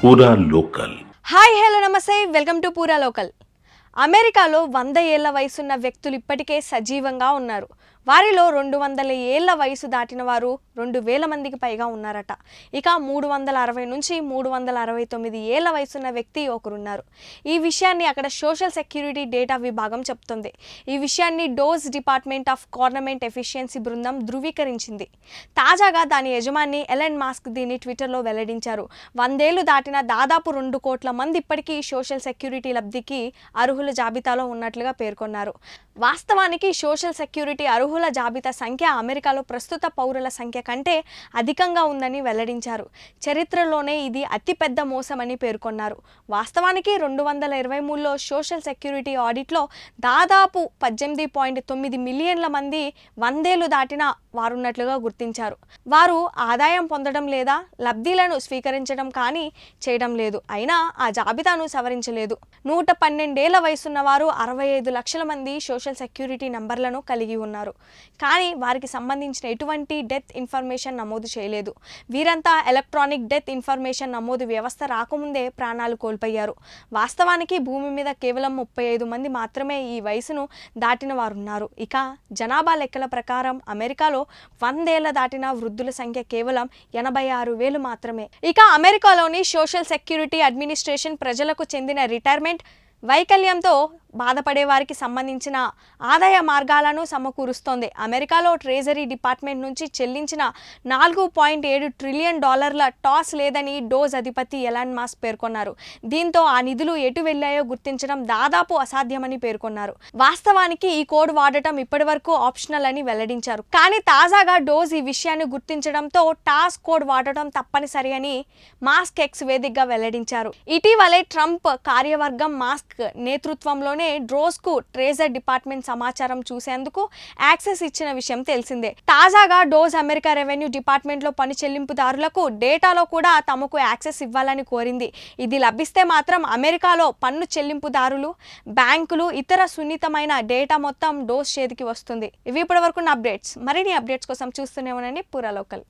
పూరా local. Hi hello నమస్తే, welcome to పూరా లోకల్. అమెరికాలో 100 ఏళ్ల వయసున్న వ్యక్తులు ఇప్పటికే సజీవంగా ఉన్నారు. వారిలో 200 ఏళ్ల వయసు దాటిన వారు 2000 మందికి పైగా ఉన్నారట. ఇక 360 నుంచి 369 ఏళ్ల వయసున్న వ్యక్తి ఒకరున్నారు. ఈ విషయాన్ని అక్కడ సోషల్ సెక్యూరిటీ డేటా విభాగం చెప్తుంది. ఈ విషయాన్ని dose department of government efficiency బృందం ధృవీకరించింది. తాజాగా దాని యజమాని ఎలన్ మాస్క్ దీన్ని ట్విట్టర్లో వెల్లడించారు. 100 ఏళ్లు దాటిన దాదాపు 2 కోట్ల మంది ఇప్పటికీ సోషల్ సెక్యూరిటీ లబ్ధికి అర్హుల జాబితాలో ఉన్నట్లుగా పేర్కొన్నారు. వాస్తవానికి సోషల్ సెక్యూరిటీ అర్హుల జాబితా సంఖ్య అమెరికాలో ప్రస్తుత పౌరుల సంఖ్య కంటే అధికంగా ఉందని వెల్లడించారు. చరిత్రలోనే ఇది అతిపెద్ద మోసమని పేర్కొన్నారు. వాస్తవానికి 2023లో సోషల్ సెక్యూరిటీ ఆడిట్లో దాదాపు 18.9 మిలియన్ల మంది 100 ఏళ్లు దాటిన వారున్నట్లుగా గుర్తించారు. వారు ఆదాయం పొందడం లేదా లబ్ధిలను స్వీకరించడం కానీ చేయడం లేదు. అయినా ఆ జాబితాను సవరించలేదు. 112 ఏళ్ల వయసున్న వారు 65 లక్షల మంది సోషల్ సెక్యూరిటీ నంబర్లను కలిగి ఉన్నారు. కానీ వారికి సంబంధించిన ఎటువంటి డెత్ ఇన్ఫర్మేషన్ నమోదు చేయలేదు. వీరంతా ఎలక్ట్రానిక్ డెత్ ఇన్ఫర్మేషన్ నమోదు వ్యవస్థ రాకముందే ప్రాణాలు కోల్పోయారు. వాస్తవానికి భూమి మీద కేవలం 35 మంది మాత్రమే ఈ వయసును దాటిన వారున్నారు. ఇక జనాభా లెక్కల ప్రకారం అమెరికాలో 100 ఏళ్ల దాటిన వృద్ధుల సంఖ్య కేవలం 86,000 మాత్రమే. ఇక అమెరికాలోని సోషల్ సెక్యూరిటీ అడ్మినిస్ట్రేషన్ ప్రజలకు చెందిన రిటైర్మెంట్ వైకల్యంతో బాధపడే వారికి సంబంధించిన ఆదాయ మార్గాలను సమకూరుస్తోంది. అమెరికాలో ట్రెజరీ డిపార్ట్మెంట్ నుంచి చెల్లించిన $4.7 ట్రిలియన్ టాస్ లేదని డోజ్ అధిపతి ఎలాన్ మాస్క్ పేర్కొన్నారు. దీంతో ఆ నిధులు ఎటు వెళ్లాయో గుర్తించడం దాదాపు అసాధ్యమని పేర్కొన్నారు. వాస్తవానికి ఈ కోడ్ వాడటం ఇప్పటివరకు ఆప్షనల్ అని వెల్లడించారు. కానీ తాజాగా డోజ్ ఈ విషయాన్ని గుర్తించడంతో టాస్ కోడ్ వాడటం తప్పనిసరి అని మాస్క్ ఎక్స్ వేదికగా వెల్లడించారు. ఇటీవలే ట్రంప్ కార్యవర్గం మాస్క్ నేతృత్వంలోనే డ్రోస్ కు ట్రెజరీ డిపార్ట్మెంట్ సమాచారం చూసేందుకు యాక్సెస్ ఇచ్చిన విషయం తెలిసిందే. తాజాగా డోజ్ అమెరికా రెవెన్యూ డిపార్ట్మెంట్ లో పని చెల్లింపుదారులకు డేటాలో కూడా తమకు యాక్సెస్ ఇవ్వాలని కోరింది. ఇది లభిస్తే మాత్రం అమెరికాలో పన్ను చెల్లింపుదారులు, బ్యాంకులు, ఇతర సున్నితమైన డేటా మొత్తం డోజ్ చేతికి వస్తుంది. ఇవి ఇప్పటివరకు అప్డేట్స్. మరిన్ని అప్డేట్స్ కోసం చూస్తూనే ఉండండి పూరా లోకల్.